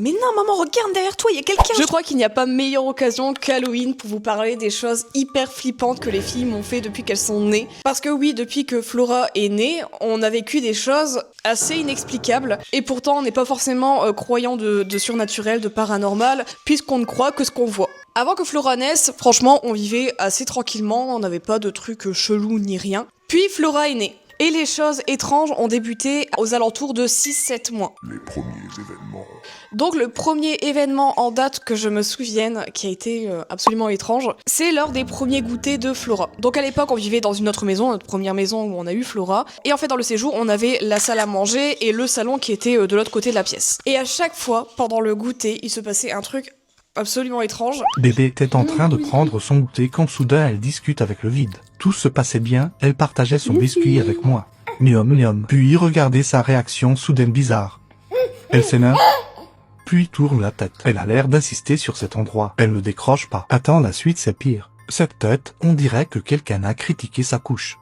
Mais non, maman, regarde derrière toi, il y a quelqu'un. Je crois qu'il n'y a pas meilleure occasion qu'Halloween pour vous parler des choses hyper flippantes que les filles m'ont fait depuis qu'elles sont nées. Parce que oui, depuis que Flora est née, on a vécu des choses assez inexplicables. Et pourtant, on n'est pas forcément croyant de surnaturel, de paranormal, puisqu'on ne croit que ce qu'on voit. Avant que Flora naisse, franchement, on vivait assez tranquillement, on n'avait pas de trucs chelous ni rien. Puis Flora est née. Et les choses étranges ont débuté aux alentours de 6-7 mois. Les premiers événements. Donc le premier événement en date que je me souvienne, qui a été absolument étrange, c'est lors des premiers goûters de Flora. Donc à l'époque, on vivait dans une autre maison, notre première maison où on a eu Flora. Et en fait, dans le séjour, on avait la salle à manger et le salon qui était de l'autre côté de la pièce. Et à chaque fois, pendant le goûter, il se passait un truc absolument étrange. Bébé était en train de prendre son goûter quand soudain elle discute avec le vide. Tout se passait bien, elle partageait son biscuit avec moi. Miam miam. Puis regardez sa réaction soudaine bizarre. Elle s'énerve, puis tourne la tête. Elle a l'air d'insister sur cet endroit. Elle ne décroche pas. Attends, la suite c'est pire. Cette tête, on dirait que quelqu'un a critiqué sa couche.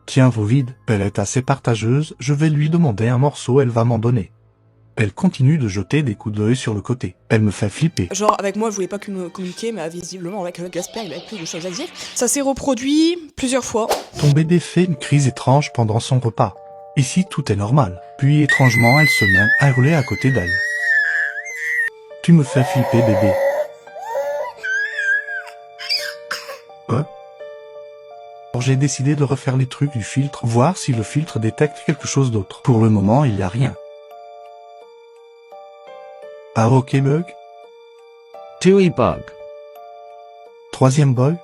Tiens vos vides, elle est assez partageuse, je vais lui demander un morceau, elle va m'en donner. Elle continue de jeter des coups d'œil sur le côté. Elle me fait flipper. Genre avec moi je voulais pas communiquer, mais visiblement avec Gasper il avait plus de choses à dire. Ça s'est reproduit plusieurs fois. Ton bébé fait une crise étrange pendant son repas. Ici tout est normal. Puis étrangement elle se met à hurler à côté d'elle. Tu me fais flipper bébé. J'ai décidé de refaire les trucs du filtre, voir si le filtre détecte quelque chose d'autre. Pour le moment, il n'y a rien. Ah ok bug. Tui bug. Troisième bug.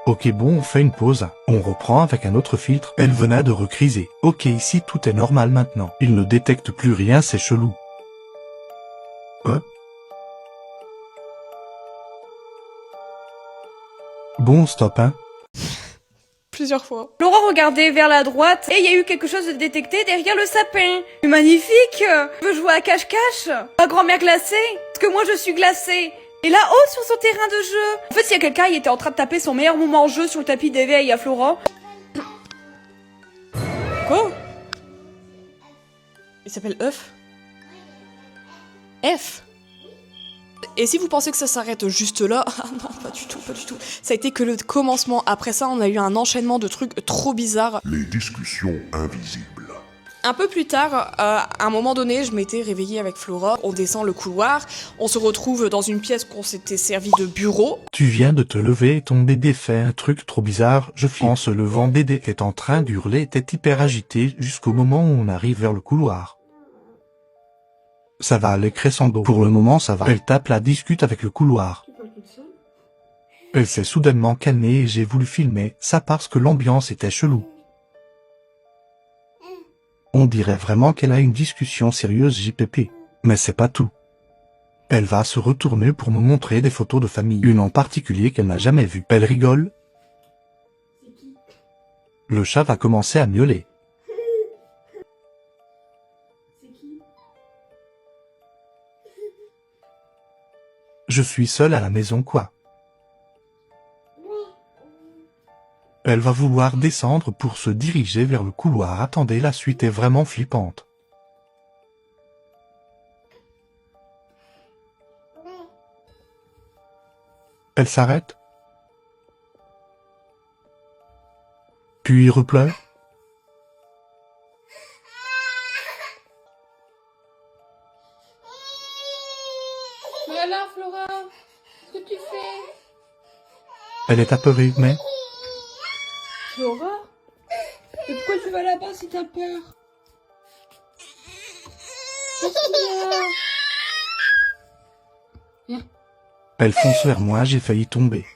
Ok bon, on fait une pause. On reprend avec un autre filtre. Elle venait de recriser. Ok ici tout est normal maintenant. Il ne détecte plus rien, c'est chelou. Bon stop hein. Plusieurs fois. Laura regardait vers la droite et il y a eu quelque chose de détecté derrière le sapin. Magnifique. Je veux jouer à cache-cache. Ma grand-mère glacée. Parce que moi je suis glacée. Et là-haut sur son terrain de jeu. En fait, s'il y a quelqu'un, il était en train de taper son meilleur moment en jeu sur le tapis d'éveil à Flora. Quoi? Il s'appelle F. F. Et si vous pensez que ça s'arrête juste là, ah non, pas du tout, pas du tout. Ça a été que le commencement. Après ça, on a eu un enchaînement de trucs trop bizarres. Les discussions invisibles. Un peu plus tard, à un moment donné, je m'étais réveillée avec Flora. On descend le couloir, on se retrouve dans une pièce qu'on s'était servi de bureau. Tu viens de te lever et ton bébé fait un truc trop bizarre. En se levant, bébé est en train d'hurler, était hyper agité jusqu'au moment où on arrive vers le couloir. Ça va aller crescendo. Pour le moment, ça va. Elle tape la discute avec le couloir. Elle s'est soudainement calmée et j'ai voulu filmer ça parce que l'ambiance était chelou. On dirait vraiment qu'elle a une discussion sérieuse JPP. Mais c'est pas tout. Elle va se retourner pour me montrer des photos de famille. Une en particulier qu'elle n'a jamais vue. Elle rigole. Le chat va commencer à miauler. Je suis seule à la maison quoi. Elle va vouloir descendre pour se diriger vers le couloir. Attendez, la suite est vraiment flippante. Elle s'arrête. Puis repleure. Voilà, Flora. Qu'est-ce que tu fais? Elle est apeurée, mais... Flora? Et pourquoi tu vas là-bas si t'as peur? Qu'est-ce qu'il y a? Viens. Elle fonce vers moi, j'ai failli tomber.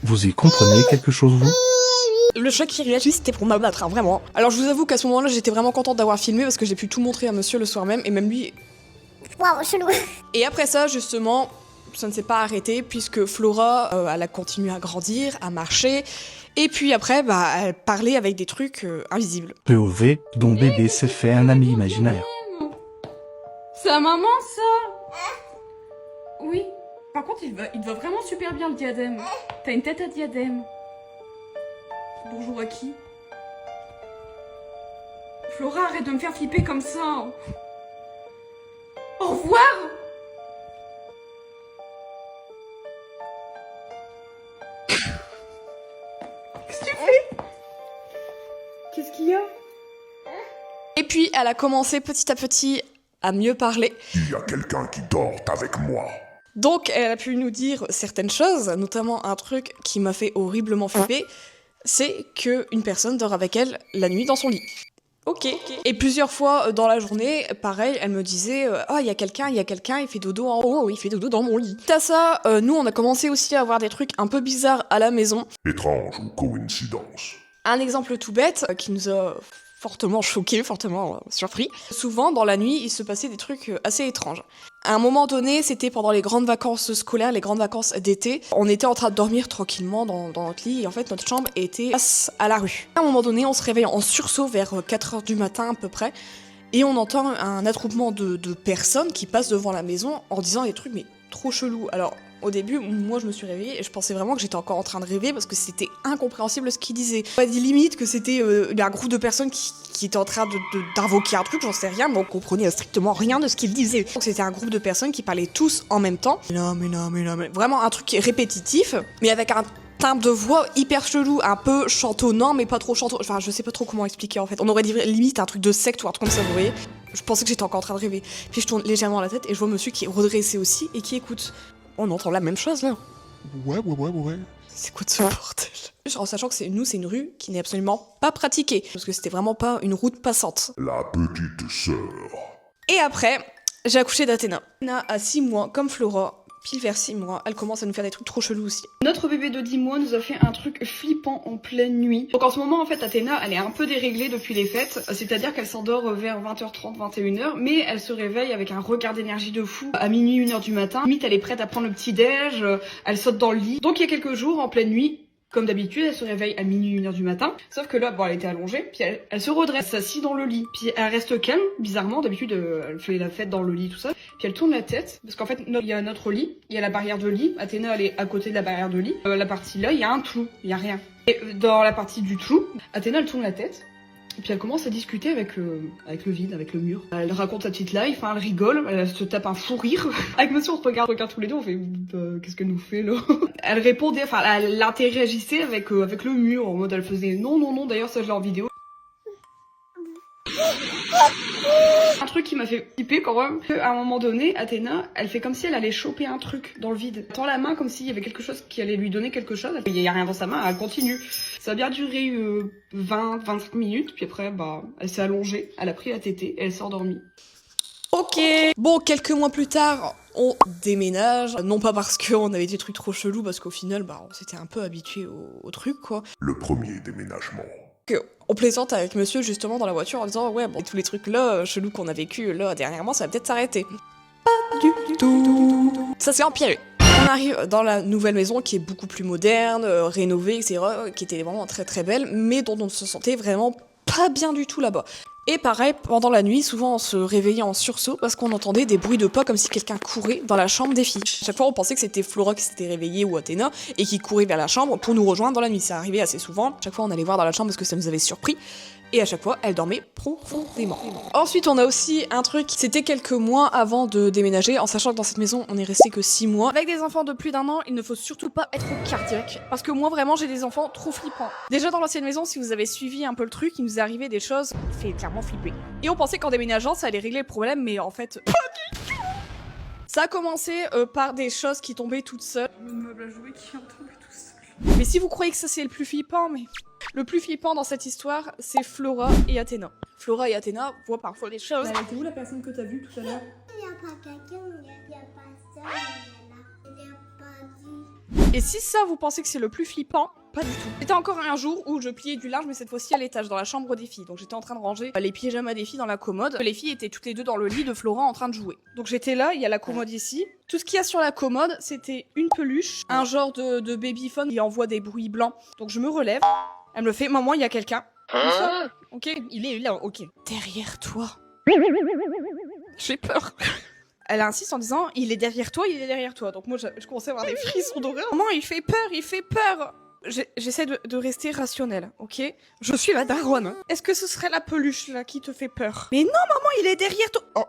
Vous y comprenez quelque chose, vous? Le chat qui réagit, c'était pour m'abattre, hein, vraiment. Alors je vous avoue qu'à ce moment-là, j'étais vraiment contente d'avoir filmé parce que j'ai pu tout montrer à monsieur le soir même, et même lui... Waouh, chelou. Et après ça, justement, ça ne s'est pas arrêté puisque Flora, elle a continué à grandir, à marcher, et puis après, bah, elle parlait avec des trucs invisibles. POV, dont bébé s'est fait un ami imaginaire. C'est à maman, ça? Oui. Par contre, il te va vraiment super bien, le diadème. T'as une tête à diadème. Bonjour à qui? Flora, arrête de me faire flipper comme ça. Au revoir. Qu'est-ce que tu fais? Qu'est-ce qu'il y a? Et puis, elle a commencé petit à petit à mieux parler. Il y a quelqu'un qui dort avec moi. Donc, elle a pu nous dire certaines choses, notamment un truc qui m'a fait horriblement flipper, c'est qu'une personne dort avec elle la nuit dans son lit. Ok. Et plusieurs fois dans la journée, pareil, elle me disait « Ah, il y a quelqu'un, il fait dodo en haut, il fait dodo dans mon lit. » À ça, nous, on a commencé aussi à avoir des trucs un peu bizarres à la maison. Étrange ou coïncidence. Un exemple tout bête qui nous a fortement choqués, fortement surpris. Souvent, dans la nuit, il se passait des trucs assez étranges. À un moment donné, c'était pendant les grandes vacances scolaires, les grandes vacances d'été. On était en train de dormir tranquillement dans notre lit et en fait, notre chambre était face à la rue. À un moment donné, on se réveille en sursaut vers 4h du matin à peu près et on entend un attroupement de personnes qui passent devant la maison en disant des trucs mais trop chelous. Alors, au début, moi je me suis réveillée et je pensais vraiment que j'étais encore en train de rêver parce que c'était incompréhensible ce qu'ils disaient. On a dit limite que c'était un groupe de personnes qui étaient en train d'invoquer un truc, j'en sais rien, mais on comprenait strictement rien de ce qu'ils disaient. Donc c'était un groupe de personnes qui parlaient tous en même temps. Mais vraiment un truc répétitif, mais avec un timbre de voix hyper chelou, un peu chantonnant, mais pas trop chantonnant. Enfin, je sais pas trop comment expliquer en fait. On aurait dit limite un truc de secte ou un truc comme ça, vous voyez. Je pensais que j'étais encore en train de rêver. Puis je tourne légèrement la tête et je vois monsieur qui est redressé aussi et qui écoute. On entend la même chose là. Ouais. C'est quoi de ce bordel? En sachant que c'est une rue qui n'est absolument pas pratiquée. Parce que c'était vraiment pas une route passante. La petite sœur. Et après, j'ai accouché d'Athéna. Athéna a 6 mois, comme Flora. Pile vers 6 mois, elle commence à nous faire des trucs trop chelous aussi. Notre bébé de 10 mois nous a fait un truc flippant en pleine nuit. Donc en ce moment, en fait, Athéna, elle est un peu déréglée depuis les fêtes. C'est-à-dire qu'elle s'endort vers 20h30, 21h, mais elle se réveille avec un regard d'énergie de fou à minuit, 1h du matin. Limite, elle est prête à prendre le petit-déj, elle saute dans le lit. Donc il y a quelques jours, en pleine nuit, comme d'habitude, elle se réveille à minuit, 1h du matin. Sauf que là, bon, elle était allongée, puis elle se redresse, s'assit dans le lit. Puis elle reste calme, bizarrement, d'habitude, elle fait la fête dans le lit, tout ça. Puis elle tourne la tête, parce qu'en fait, il y a notre lit, il y a la barrière de lit. Athéna, elle est à côté de la barrière de lit. La partie là, il y a un trou, il y a rien. Et dans la partie du trou, Athéna, elle tourne la tête. Et puis elle commence à discuter avec le vide, avec le mur. Elle raconte sa petite life, hein, elle rigole, elle se tape un fou rire. Avec monsieur, on se regarde tous les deux, on fait qu'est-ce qu'elle nous fait là? Elle répondait, enfin elle interagissait avec le mur, en mode elle faisait non, d'ailleurs ça je l'ai en vidéo. Un truc qui m'a fait flipper quand même, à un moment donné, Athéna, elle fait comme si elle allait choper un truc dans le vide. Elle tend la main comme s'il y avait quelque chose qui allait lui donner quelque chose. Il y a rien dans sa main, elle continue. Ça a bien duré 20-25 minutes, puis après, elle s'est allongée, elle a pris la tétée et elle s'est endormie. Ok. Bon, quelques mois plus tard, on déménage. Non pas parce qu'on avait des trucs trop chelous, parce qu'au final, on s'était un peu habitué au truc, quoi. Le premier déménagement. On plaisante avec monsieur justement dans la voiture en disant ouais bon tous les trucs là chelous qu'on a vécu là dernièrement ça va peut-être s'arrêter. Pas du tout. Ça s'est empiré. On arrive dans la nouvelle maison qui est beaucoup plus moderne, rénovée, etc. Qui était vraiment très très belle, mais dont on se sentait vraiment pas bien du tout là-bas. Et pareil, pendant la nuit, souvent on se réveillait en sursaut parce qu'on entendait des bruits de pas comme si quelqu'un courait dans la chambre des filles. Chaque fois on pensait que c'était Flora qui s'était réveillée ou Athéna et qui courait vers la chambre pour nous rejoindre dans la nuit. Ça arrivait assez souvent. Chaque fois on allait voir dans la chambre parce que ça nous avait surpris. Et à chaque fois, elle dormait profondément. Ensuite, on a aussi un truc, c'était quelques mois avant de déménager, en sachant que dans cette maison, on est resté que 6 mois. Avec des enfants de plus d'1 an, il ne faut surtout pas être cardiaque. Parce que moi, vraiment, j'ai des enfants trop flippants. Déjà, dans l'ancienne maison, si vous avez suivi un peu le truc, il nous est arrivé des choses qui fait clairement flipper. Et on pensait qu'en déménageant, ça allait régler le problème, mais en fait, pas du tout. Ça a commencé par des choses qui tombaient toutes seules. Le meuble à jouer qui vient de tomber tout seul. Mais si vous croyez que ça c'est le plus flippant, mais... Le plus flippant dans cette histoire, c'est Flora et Athéna. Flora et Athéna voient parfois des choses. Elle était où la personne que t'as vue tout à l'heure? Il n'y a pas quelqu'un, il n'y a pas ça, il n'y a pas dit. Et si ça, vous pensez que c'est le plus flippant, pas du tout. C'était encore un jour où je pliais du linge, mais cette fois-ci à l'étage, dans la chambre des filles. Donc j'étais en train de ranger les pyjamas des filles dans la commode. Les filles étaient toutes les deux dans le lit de Flora en train de jouer. Donc j'étais là, il y a la commode ici. Tout ce qu'il y a sur la commode, c'était une peluche, un genre de babyphone qui envoie des bruits blancs. Donc je me relève. Elle me fait, maman, il y a quelqu'un. Ok, il est là, ok. Derrière toi. J'ai peur. Elle insiste en disant, il est derrière toi, il est derrière toi. Donc moi, je commençais à avoir des frissons d'horreur. Maman, il fait peur, il fait peur. J'essaie de rester rationnel, ok? Je suis la daronne. Est-ce que ce serait la peluche là qui te fait peur? Mais non, maman, il est derrière toi. Oh,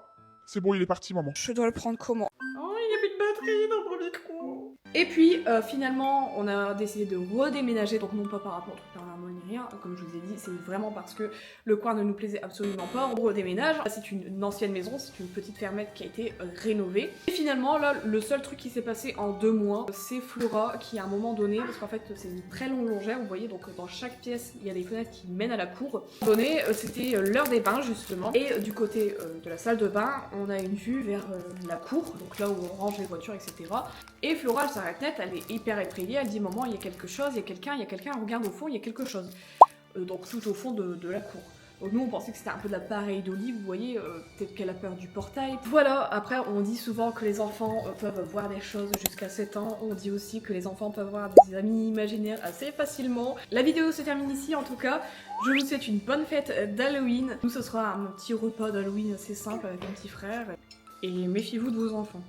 c'est bon, il est parti, maman. Je dois le prendre comment? Oh, il n'y a plus de batterie dans mon micro. Et puis finalement, on a décidé de redéménager, donc non pas par rapport au truc paranormal ni rien, comme je vous ai dit, c'est vraiment parce que le coin ne nous plaisait absolument pas. On redéménage, c'est une ancienne maison, c'est une petite fermette qui a été rénovée. Et finalement, là, le seul truc qui s'est passé en 2 mois, c'est Flora qui à un moment donné, parce qu'en fait c'est une très longue longère, vous voyez, donc dans chaque pièce, il y a des fenêtres qui mènent à la cour. Donné, c'était l'heure des bains justement, et du côté de la salle de bain, on a une vue vers la cour, donc là où on range les voitures, etc. Et Flora, elle s'arrête net, elle est hyper effrayée, elle dit maman, il y a quelque chose, il y a quelqu'un, regarde au fond, il y a quelque chose. Donc tout au fond de la cour. Donc nous on pensait que c'était un peu de la pareille d'Olive, vous voyez, peut-être qu'elle a peur du portail. Voilà, après on dit souvent que les enfants peuvent voir des choses jusqu'à 7 ans, on dit aussi que les enfants peuvent voir des amis imaginaires assez facilement. La vidéo se termine ici en tout cas, je vous souhaite une bonne fête d'Halloween. Nous ce sera un petit repas d'Halloween assez simple avec mon petit frère. Et méfiez-vous de vos enfants.